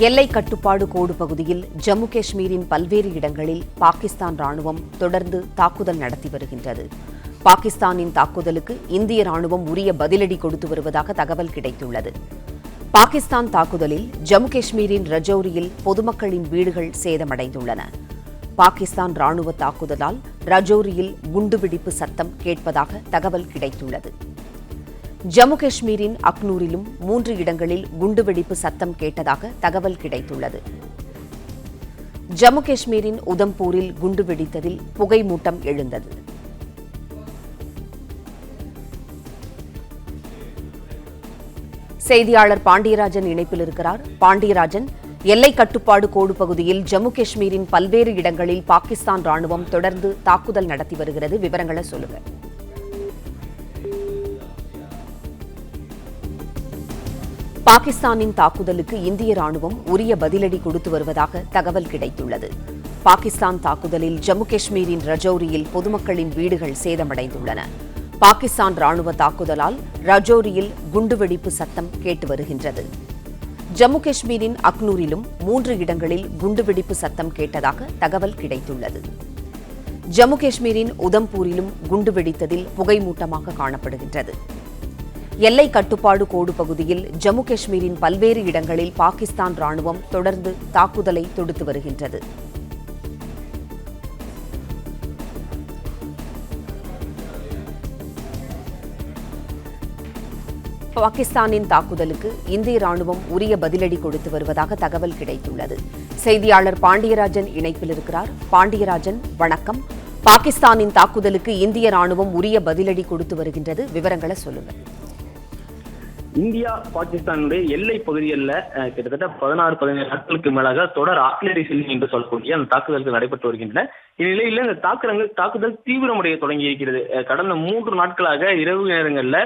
எல்லை கட்டுப்பாடு கோடு பகுதியில் ஜம்மு காஷ்மீரின் பல்வேறு இடங்களில் பாகிஸ்தான் ராணுவம் தொடர்ந்து தாக்குதல் நடத்தி வருகின்றது. பாகிஸ்தானின் தாக்குதலுக்கு இந்திய ராணுவம் உரிய பதிலடி கொடுத்து வருவதாக தகவல் கிடைத்துள்ளது. பாகிஸ்தான் தாக்குதலில் ஜம்மு காஷ்மீரின் ரஜௌரியில் பொதுமக்களின் வீடுகள் சேதமடைந்துள்ளன. பாகிஸ்தான் ராணுவ தாக்குதலால் ரஜௌரியில் குண்டுவெடிப்பு சத்தம் கேட்பதாக தகவல் கிடைத்துள்ளது. ஜம்மு காஷ்மீரின் அக்னூரிலும் 3 இடங்களில் குண்டுவெடிப்பு சத்தம் கேட்டதாக தகவல் கிடைத்துள்ளது. ஜம்மு காஷ்மீரின் உதம்பூரில் குண்டு வெடித்ததில் புகை மூட்டம் எழுந்தது. செய்தியாளர் பாண்டியராஜன் இணைப்பில் இருக்கிறார். பாண்டியராஜன், எல்லை கட்டுப்பாடு கோடு பகுதியில் ஜம்மு காஷ்மீரின் பல்வேறு இடங்களில் பாகிஸ்தான் ராணுவம் தொடர்ந்து தாக்குதல் நடத்தி வருகிறது. விவரங்களை சொல்லுங்க. பாகிஸ்தானின் தாக்குதலுக்கு இந்திய ராணுவம் உரிய பதிலடி கொடுத்து வருவதாக தகவல் கிடைத்துள்ளது. பாகிஸ்தான் தாக்குதலில் ஜம்மு காஷ்மீரின் ரஜௌரியில் பொதுமக்களின் வீடுகள் சேதமடைந்துள்ளன. பாகிஸ்தான் ராணுவ தாக்குதலால் ரஜௌரியில் குண்டுவெடிப்பு சத்தம் கேட்டு வருகின்றது. ஜம்மு காஷ்மீரின் அக்னூரிலும் 3 இடங்களில் குண்டுவெடிப்பு சத்தம் கேட்டதாக தகவல் கிடைத்துள்ளது. ஜம்மு காஷ்மீரின் உதம்பூரிலும் குண்டு வெடித்ததில் புகைமூட்டமாக காணப்படுகின்றது. எல்லை கட்டுப்பாடு கோடு பகுதியில் ஜம்மு காஷ்மீரின் பல்வேறு இடங்களில் பாகிஸ்தான் ராணுவம் தொடர்ந்து தாக்குதலை தொடுத்து வருகின்றது. பாகிஸ்தானின் தாக்குதலுக்கு இந்திய ராணுவம் உரிய பதிலடி கொடுத்து வருவதாக தகவல் கிடைத்துள்ளது. செய்தியாளர் பாண்டியராஜன் இணைப்பில் இருக்கிறார். பாண்டியராஜன், வணக்கம். பாகிஸ்தானின் தாக்குதலுக்கு இந்திய ராணுவம் உரிய பதிலடி கொடுத்து வருகின்றது. விவரங்களை சொல்லுங்க. இந்தியா பாகிஸ்தானுடைய எல்லை பகுதிகளில் கிட்டத்தட்ட 16-17 நாட்களுக்கு மேலாக தொடர் ஆர்டிலரி ஷெல்லிங் என்று சொல்லக்கூடிய அந்த தாக்குதல்கள் நடைபெற்று வருகின்றன. இந்நிலையில் இந்த தாக்குதல் தீவிரமடைய தொடங்கி இருக்கிறது. கடந்த 3 நாட்களாக இரவு நேரங்களில்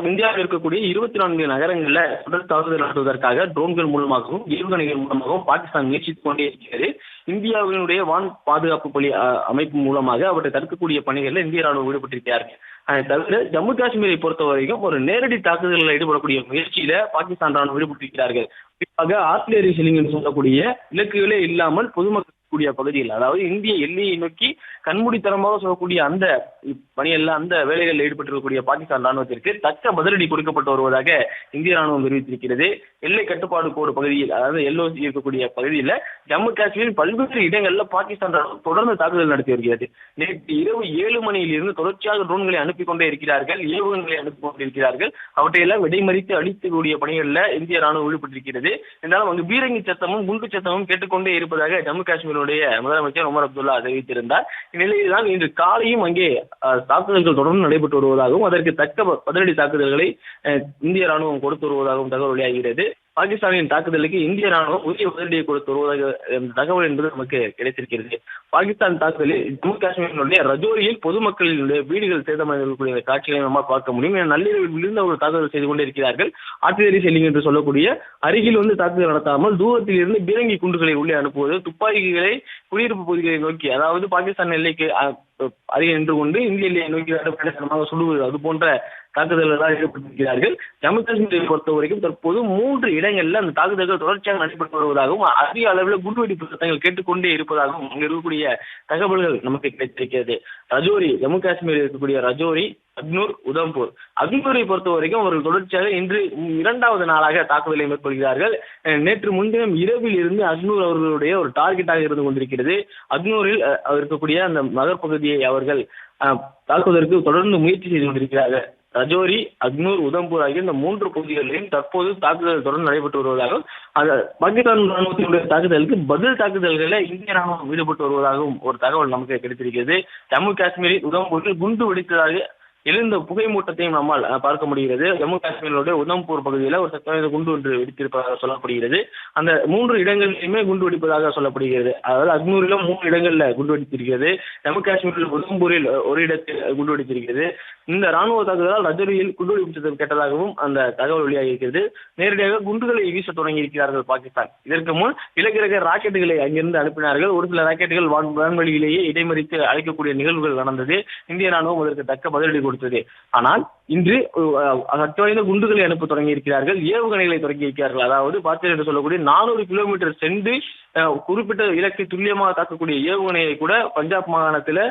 இந்தியாவில் இருக்கக்கூடிய 24 நகரங்களில் தொடர் தாக்குதல் நடத்துவதற்காக ட்ரோன்கள் மூலமாகவும் ஏவுகணைகள் மூலமாகவும் பாகிஸ்தான் முயற்சித்துக் கொண்டே இருக்கிறது. இந்தியாவினுடைய வான் பாதுகாப்பு பணி அமைப்பு மூலமாக அவற்றை தடுக்கக்கூடிய பணிகளில் இந்திய ராணுவம் ஈடுபட்டிருக்கிறார்கள். அதை தவிர ஜம்மு காஷ்மீரை பொறுத்த வரைக்கும் ஒரு நேரடி தாக்குதலில் ஈடுபடக்கூடிய முயற்சியில பாகிஸ்தான் ராணுவம் ஈடுபட்டிருக்கிறார்கள். குறிப்பாக ஆர்டிலரி ஷெல்லிங் என்று சொல்லக்கூடிய இலக்குகளே இல்லாமல் பொதுமக்கள் கூடிய பகுதியில், அதாவது இந்திய எல்லையை நோக்கி கண்மூடித்தனமாக சொல்லக்கூடிய அந்த பணியல்ல அந்த வேலைகளில் ஈடுபட்டிருக்கக்கூடிய பாகிஸ்தான் ராணுவத்திற்கு தக்க பதிலடி கொடுக்கப்பட்டு வருவதாக இந்திய ராணுவம் தெரிவித்திருக்கிறது. எல்லை கட்டுப்பாடு கோடு பகுதியில், அதாவது எல்ஓசி இருக்கக்கூடிய பகுதியில் ஜம்மு காஷ்மீரின் பல்வேறு இடங்களில் பாகிஸ்தான் ராணுவம் தொடர்ந்து தாக்குதல் நடத்தி வருகிறது. நேற்று இரவு 7 மணியிலிருந்து தொடர்ச்சியாக ட்ரோன்களை அனுப்பி கொண்டே இருக்கிறார்கள், ஏவுகணைகளை அனுப்பி கொண்டிருக்கிறார்கள். அவற்றையெல்லாம் விடைமறித்து அழிக்கக்கூடிய பணிகளில் இந்திய ராணுவம் ஈடுபட்டிருக்கிறது. என்றாலும் அங்கு பீரங்கி சத்தமும் குண்டு சத்தமும் கேட்டுக்கொண்டே இருப்பதாக ஜம்மு காஷ்மீர் முதலமைச்சர் உமர் அப்துல்லா தெரிவித்திருந்தார். இந்நிலையில்தான் இன்று காலையும் அங்கே தாக்குதல்கள் தொடர்ந்து நடைபெற்று வருவதாகவும் அதற்கு தக்க பதிலடி தாக்குதல்களை இந்திய ராணுவம் கொடுத்து வருவதாகவும் தகவல் வெளியாகிறது. பாகிஸ்தானின் தாக்குதலுக்கு இந்திய ராணுவம் உரிய பதிலடியை கொடுத்து வருவதாக தகவல் என்பது நமக்கு கிடைத்திருக்கிறது. பாகிஸ்தான் தாக்குதலில் ஜம்மு காஷ்மீரினுடைய ரஜோரியில் பொதுமக்களினுடைய வீடுகள் சேதமடைந்திருக்கக்கூடிய காட்சிகளை நம்மால் பார்க்க முடியும். நள்ளிரவில் இருந்து அவர்கள் தாக்குதல் செய்து கொண்டே இருக்கிறார்கள். ஆர்டிலரி ஷெல்லிங் என்று சொல்லக்கூடிய அருகில் வந்து தாக்குதல் நடத்தாமல் தூரத்தில் இருந்து பீரங்கி குண்டுகளை உள்ளே அனுப்புவது, துப்பாக்கிகளை குடியிருப்பு பகுதிகளை நோக்கி, அதாவது பாகிஸ்தான் எல்லைக்கு அருகே நின்று கொண்டு இந்திய எல்லையை நோக்கி சுடுவது, அது போன்ற தாக்குதல்களால் ஈடுபட்டிருக்கிறார்கள். ஜம்மு காஷ்மீரை பொறுத்த வரைக்கும் தற்போது 3 இடங்களில் அந்த தாக்குதல்கள் தொடர்ச்சியாக நடைபெற்று வருவதாகவும் அதிக அளவில் குண்டுவெடிப்பு சத்தங்கள் கேட்டுக்கொண்டே இருப்பதாகவும் அங்கு இருக்கக்கூடிய தகவல்கள் நமக்கு கிடைத்திருக்கிறது. ரஜோரி, ஜம்மு காஷ்மீரில் இருக்கக்கூடிய ரஜோரி, அக்னூர், உதம்பூர். அக்னூரை பொறுத்த வரைக்கும் அவர்கள் தொடர்ச்சியாக இன்று 2வது நாளாக தாக்குதலை மேற்கொள்கிறார்கள். நேற்று முன்தினம் இரவில் இருந்து அக்னூர் அவர்களுடைய ஒரு டார்கெட்டாக இருந்து கொண்டிருக்கிறது. அக்னூரில் இருக்கக்கூடிய அந்த நகர்பகுதியை அவர்கள் தாக்குவதற்கு தொடர்ந்து முயற்சி செய்து கொண்டிருக்கிறார்கள். ரஜோரி, அக்னூர், உதம்பூர் ஆகிய இந்த 3 பகுதிகளிலும் தற்போது தாக்குதல் தொடர்ந்து நடைபெற்று வருவதாகவும் பாகிஸ்தான் ராணுவத்தினுடைய தாக்குதலுக்கு பதில் தாக்குதல்களை இந்திய ராணுவம் ஈடுபட்டு வருவதாகவும் ஒரு தகவல் நமக்கு கிடைத்திருக்கிறது. ஜம்மு காஷ்மீரில் உதம்பூரில் குண்டு வெடித்ததாக எழுந்த புகை மூட்டத்தையும் நம்மால் பார்க்க முடிகிறது. ஜம்மு காஷ்மீருடைய உதம்பூர் பகுதியில் ஒரு சத்தம் குண்டு ஒன்று வெடித்திருப்பதாக சொல்லப்படுகிறது. அந்த 3 இடங்களிலுமே குண்டு வெடிப்பதாக சொல்லப்படுகிறது. அதாவது அக்னூரிலும் 3 இடங்களில் குண்டு வெடித்திருக்கிறது. ஜம்மு காஷ்மீரில் உதம்பூரில் ஒரு இடத்தில் குண்டு வெடித்திருக்கிறது. இந்த ராணுவ தாக்குதலால் ரஜோரியில் குண்டுவெடிப்பு கேட்டதாகவும் அந்த தகவல் வெளியாகி இருக்கிறது. நேரடியாக குண்டுகளை வீச தொடங்கி இருக்கிறார்கள் பாகிஸ்தான். இதற்கு முன் இலகு ராக்கெட்டுகளை அங்கிருந்து அனுப்பினார்கள். ஒரு சில ராக்கெட்டுகள் வான்வெளியிலேயே இடைமறித்து அழைக்கக்கூடிய நிகழ்வுகள் நடந்தது. இந்திய ராணுவம் அதற்கு தக்க பதிலடி கொடுத்தது. ஆனால் இன்று சக்தி வாய்ந்த குண்டுகளை அனுப்ப தொடங்கி இருக்கிறார்கள், ஏவுகணைகளை தொடங்கி இருக்கிறார்கள். அதாவது பார்த்தீர்கள் என்று சொல்லக்கூடிய 400 கிலோமீட்டர் சென்று குறிப்பிட்ட இலக்கை துல்லியமாக தாக்கக்கூடிய ஏவுகணையை கூட பஞ்சாப் மாகாணத்தில்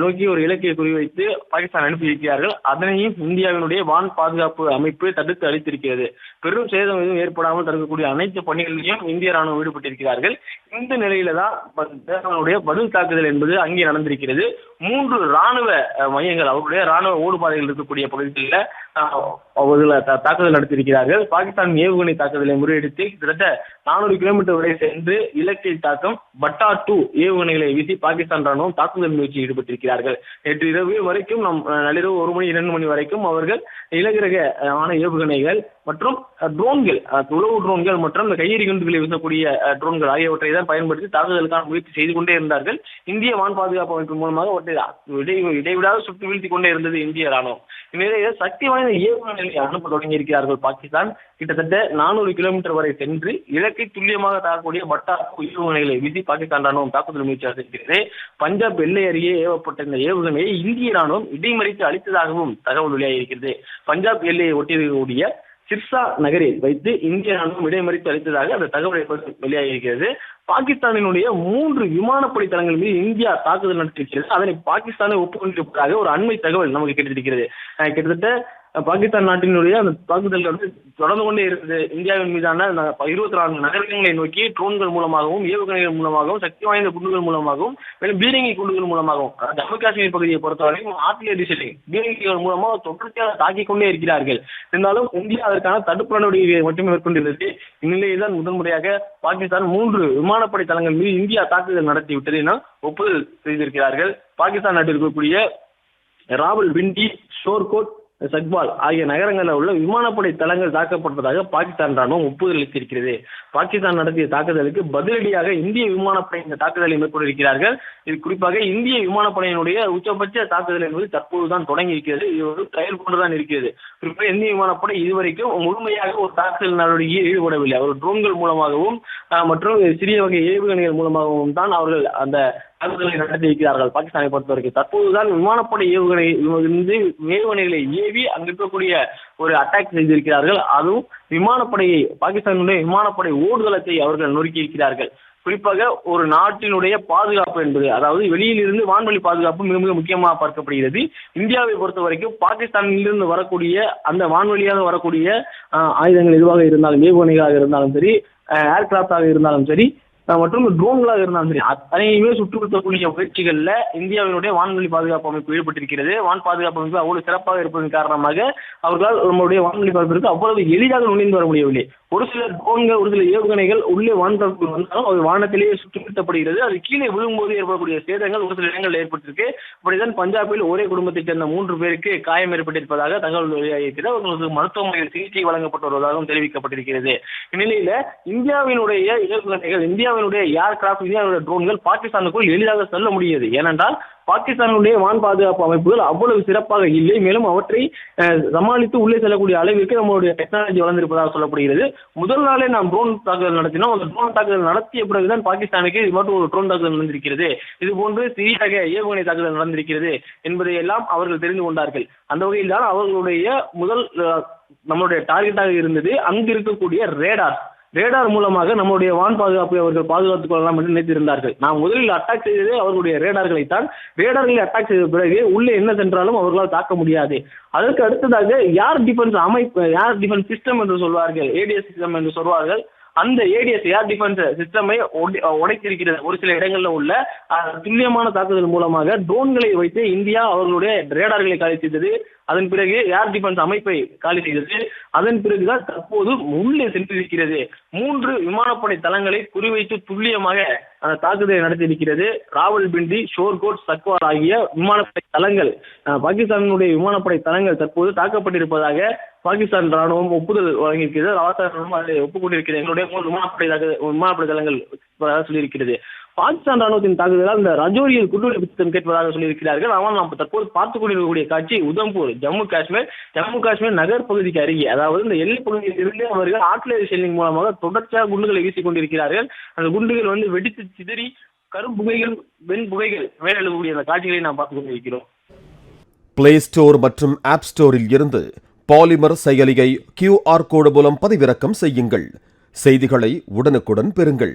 நோக்கி ஒரு இலக்கையை குறிவைத்து பாகிஸ்தான் அனுப்பியிருக்கிறார்கள். அதனையும் இந்தியாவினுடைய வான் பாதுகாப்பு அமைப்பு தடுத்து அளித்திருக்கிறது. பெரும் சேதம் எதுவும் ஏற்படாமல் தடுக்கக்கூடிய அனைத்து பணிகளிலும் இந்திய ராணுவம் ஈடுபட்டிருக்கிறார்கள். இந்த நிலையில தான் பதில் தாக்குதல் என்பது அங்கே நடந்திருக்கிறது. 3 ராணுவ மையங்கள், அவருடைய ராணுவ ஓடுபாதைகள் இருக்கக்கூடிய பகுதிகளில் தாக்குதல் நடத்தியிருக்கிறார்கள். பாகிஸ்தான் ஏவுகணை தாக்குதலை முறியடித்து கிட்டத்தட்ட 400 கிலோமீட்டர் வரை சென்று இலக்கை தாக்கம் பட்டா 2 ஏவுகணைகளை வீசி பாகிஸ்தான் ராணுவம் தாக்குதல் முயற்சியில் ஈடுபட்டிருக்கிறார்கள். நேற்று இரவு வரைக்கும் நள்ளிரவு 1 மணி 2 மணி வரைக்கும் அவர்கள் இலகுரகமான ஏவுகணைகள் மற்றும் ட்ரோன்கள், உளவு ட்ரோன்கள் மற்றும் கையெறி குண்டுகளை வீசக்கூடிய ட்ரோன்கள் ஆகியவற்றை தான் பயன்படுத்தி தாக்குதலுக்கான முயற்சி செய்து கொண்டே இருந்தார்கள். இந்திய வான் பாதுகாப்பு அமைப்பு மூலமாக அவற்றை இடைவிடாத சுட்டு வீழ்த்தி கொண்டே இருந்தது இந்திய ராணுவம். இந்நிலையில் சக்தி வாய்ந்த ஏவுகணைகளை அனுப்ப தொடங்கி இருக்கிறார்கள் பாகிஸ்தான். கிட்டத்தட்ட 400 கிலோமீட்டர் வரை சென்று இலக்கை துல்லியமாக தாக்கக்கூடிய பட்டா ஏவுகணைகளை வீசி பாகிஸ்தான் ராணுவம் தாக்குதல் முயற்சி இருக்கிறது. பஞ்சாப் எல்லை அருகே ஏவப்பட்ட இந்த ஏவுகணையை இந்திய ராணுவம் இடைமறித்து அளித்ததாகவும் தகவல் வெளியாகியிருக்கிறது. பஞ்சாப் எல்லையை ஒட்டியிருக்கக்கூடிய சிர்சா நகரில் வைத்து இந்திய ராணுவம் இடைமறித்து அளித்ததாக அந்த தகவலை வெளியாகியிருக்கிறது. பாகிஸ்தானினுடைய 3 விமானப்படை தளங்கள் மீது இந்தியா தாக்குதல் நடத்தியிருக்கிறது. அதனை பாகிஸ்தானை ஒப்புக்கொண்டிருப்பதாக ஒரு அண்மை தகவல் நமக்கு கிடைத்திருக்கிறது. கிட்டத்தட்ட பாகிஸ்தான் நாட்டினுடைய அந்த தாக்குதல்கள் தொடர்ந்து கொண்டே இருந்தது. இந்தியாவின் மீதான 24 நகரங்களை நோக்கி ட்ரோன்கள் மூலமாகவும் ஏவுகணைகள் மூலமாகவும் சக்தி வாய்ந்த குண்டுகள் மூலமாகவும் மேலும் பீரங்கி குண்டுகள் மூலமாகவும் ஜம்மு காஷ்மீர் பகுதியை பொறுத்தவரைக்கும் ஆர்டிலரி ஷெல்லிங் பீரங்கிகள் மூலமாக தொடர்ச்சியாக தாக்கிக் கொண்டே இருக்கிறார்கள். இருந்தாலும் இந்தியா அதற்கான தடுப்பு நடவடிக்கைகளை மட்டுமே மேற்கொண்டிருந்தது. இந்நிலையில் தான் முதன்முறையாக பாகிஸ்தான் 3 விமானப்படை தளங்கள் மீது இந்தியா தாக்குதல் நடத்திவிட்டது என ஒப்புதல் செய்திருக்கிறார்கள். பாகிஸ்தான் நாட்டில் இருக்கக்கூடிய ராவல்பிண்டி, ஷோர்கோட், சக்பால் ஆகிய நகரங்களில் உள்ள விமானப்படை தளங்கள் தாக்கப்பட்டதாக பாகிஸ்தான் ராணுவம் ஒப்புதல் அளித்திருக்கிறது. பாகிஸ்தான் நடத்திய தாக்குதலுக்கு பதிலடியாக இந்திய விமானப்படை இந்த தாக்குதலை மேற்கொண்டிருக்கிறார்கள். இது குறிப்பாக இந்திய விமானப்படையினுடைய உச்சபட்ச தாக்குதல் என்பது தற்போதுதான் தொடங்கி இருக்கிறது. இது ஒரு ட்ரையல் போன்றுதான் இருக்கிறது. குறிப்பாக இந்திய விமானப்படை இதுவரைக்கும் முழுமையாக ஒரு தாக்குதல் நடவடிக்கையில் ஈடுபடவில்லை. அவர் ட்ரோன்கள் மூலமாகவும் மற்றும் சிறிய வகை ஏவுகணைகள் மூலமாகவும் தான் அவர்கள் அந்த தாக்குதலை நடத்தியிருக்கிறார்கள். பாகிஸ்தானை பொறுத்தவரைக்கும் தற்போதுதான் விமானப்படை ஏவுகணைகளை ஏவி அங்கு இருக்கக்கூடிய ஒரு அட்டாக் செய்திருக்கிறார்கள். அதுவும் விமானப்படையை, பாகிஸ்தானுடைய விமானப்படை ஓடுதளத்தை அவர்கள் நொறுக்கி இருக்கிறார்கள். குறிப்பாக ஒரு நாட்டினுடைய பாதுகாப்பு என்பது, அதாவது வெளியில் இருந்து வான்வெளி பாதுகாப்பு மிக மிக முக்கியமாக பார்க்கப்படுகிறது. இந்தியாவை பொறுத்த வரைக்கும் பாகிஸ்தானிலிருந்து வரக்கூடிய அந்த வான்வெளியாக வரக்கூடிய ஆயுதங்கள் எதுவாக இருந்தாலும், ஏவுகணைகளாக இருந்தாலும் சரி, ஏர்கிராப்டாக இருந்தாலும் சரி மற்றும் ட்ரோன்களாக இருந்தாலும் சரி, அத்தனையுமே சுற்றுப்படுத்தக்கூடிய முயற்சிகளில் இந்தியாவினுடைய வான்வெளி பாதுகாப்பு அமைப்பு ஈடுபட்டிருக்கிறது. வான் பாதுகாப்பு அமைப்பு அவ்வளவு சிறப்பாக இருப்பதன் காரணமாக அவர்களால் நம்முடைய வான்வெளி பாதுகாப்பிற்கு அவ்வளவு எளிதாக நுழைந்து வர முடியவில்லை. ஒரு சில ட்ரோன்கள், ஒரு சில ஏவுகணைகள் உள்ளே வான்வெளிக்குள் வந்தாலும் அது வானத்திலேயே சுற்றுப்படுத்தப்படுகிறது. அது கீழே விழும்போது ஏற்படக்கூடிய சேதங்கள் ஒரு சில இடங்களில் ஏற்பட்டிருக்கு. அப்படிதான் பஞ்சாபில் ஒரே குடும்பத்தைச் சேர்ந்த 3 பேருக்கு காயம் ஏற்பட்டிருப்பதாக தகவல் வெளியாகியிருக்கிறது. அவர்களுக்கு மருத்துவமனையில் சிகிச்சை வழங்கப்பட்டு வருவதாகவும் தெரிவிக்கப்பட்டிருக்கிறது. இந்நிலையில இந்தியாவினுடைய ஏவுகணைகள், இந்தியாவினுடைய ஏர்கிராப்ட், இந்தியாவுடைய ட்ரோன்கள் பாகிஸ்தானுக்குள் எளிதாக செல்ல முடியாது. ஏனென்றால் பாகிஸ்தானுடைய வான் பாதுகாப்பு அமைப்புகள் அவ்வளவு சிறப்பாக இல்லை. மேலும் அவற்றை சமாளித்து உள்ளே செல்லக்கூடிய அளவிற்கு நம்மளுடைய டெக்னாலஜி வளர்ந்திருப்பதாக சொல்லப்படுகிறது. முதல் நாளே நாம் ட்ரோன் தாக்குதல் நடத்தினோம். அந்த ட்ரோன் தாக்குதல் நடத்திய பிறகுதான் பாகிஸ்தானுக்கு இது மட்டும் ஒரு ட்ரோன் தாக்குதல் நடந்திருக்கிறது, இது போன்று சிறிய ஏவுகணை தாக்குதல் நடந்திருக்கிறது என்பதை எல்லாம் அவர்கள் தெரிந்து கொண்டார்கள். அந்த வகையில் தான் அவர்களுடைய முதல் நம்மளுடைய டார்கெட்டாக இருந்தது அங்கு இருக்கக்கூடிய ரேடார் மூலமாக நம்முடைய வான் பாதுகாப்பை அவர்கள் பாதுகாத்துக் கொள்ளலாம் என்று நினைத்திருந்தார்கள். நாம் முதலில் அட்டாக் செய்ததே அவர்களுடைய ரேடார்களைத்தான். ரேடார்களை அட்டாக் செய்த பிறகு உள்ளே என்ன சென்றாலும் அவர்களால் தாக்க முடியாது. அதற்கு அடுத்ததாக ஏர் டிஃபென்ஸ் சிஸ்டம் என்று சொல்வார்கள், ஏடிஎஸ் சிஸ்டம் என்று சொல்வார்கள். அந்த ஏடிஎஸ் ஏர் டிஃபென்ஸ் சிஸ்டமை உடைத்திருக்கிறது. ஒரு சில இடங்களில் உள்ள துல்லியமான தாக்குதல் மூலமாக ட்ரோன்களை வைத்து இந்தியா அவர்களுடைய ரேடார்களை காலி செய்தது. அதன் பிறகு ஏர் டிஃபென்ஸ் அமைப்பை காலி செய்தது. அதன் பிறகுதான் தற்போது உள்ளே சென்றிருக்கிறது. 3 விமானப்படை தளங்களை குறிவைத்து துல்லியமாக அந்த தாக்குதலை நடத்தியிருக்கிறது. ராவல்பிண்டி, ஷோர்கோட், சக்வால் ஆகிய விமானப்படை தளங்கள், பாகிஸ்தானுடைய விமானப்படை தளங்கள் தற்போது தாக்கப்பட்டிருப்பதாக பாகிஸ்தான் ராணுவம் ஒப்புதல் வழங்கியிருக்கிறது. அதை ஒப்புக்கொண்டிருக்கிறது. எங்களுடைய 3 விமானப்படை தளங்கள் சொல்லியிருக்கிறது. பாகிஸ்தான் ராணுவத்தின் தாக்குதலால் இந்த ரஜோரியில் குண்டுவெடிப்பு திட்டம் கேட்பதாக சொல்லியிருக்கிறார்கள். ஆனால் நாம் தற்போது பார்த்துக் கொண்டிருக்கக்கூடிய காட்சி உதம்பூர், ஜம்மு காஷ்மீர் நகர் பகுதிக்கு அருகே, அதாவது இந்த எல்லை பகுதியில் இருந்து அவர்கள் ஆர்டிலரி ஷெல்லிங் மூலமாக தொடர்ச்சியாக குண்டுகளை வீசிக் கொண்டிருக்கிறார்கள். அந்த குண்டுகள் வெடித்து சிதறி கரும்புகைகள், வெண்புகைகள் மேலெழுகக்கூடிய அந்த காட்சிகளை நாம் பார்த்துக் கொண்டிருக்கிறோம். பிளே ஸ்டோர் மற்றும் ஆப் ஸ்டோரில் இருந்து பாலிமர் செயலியை QR கோடு மூலம் பதிவிறக்கம் செய்யுங்கள். செய்திகளை உடனுக்குடன் பெறுங்கள்.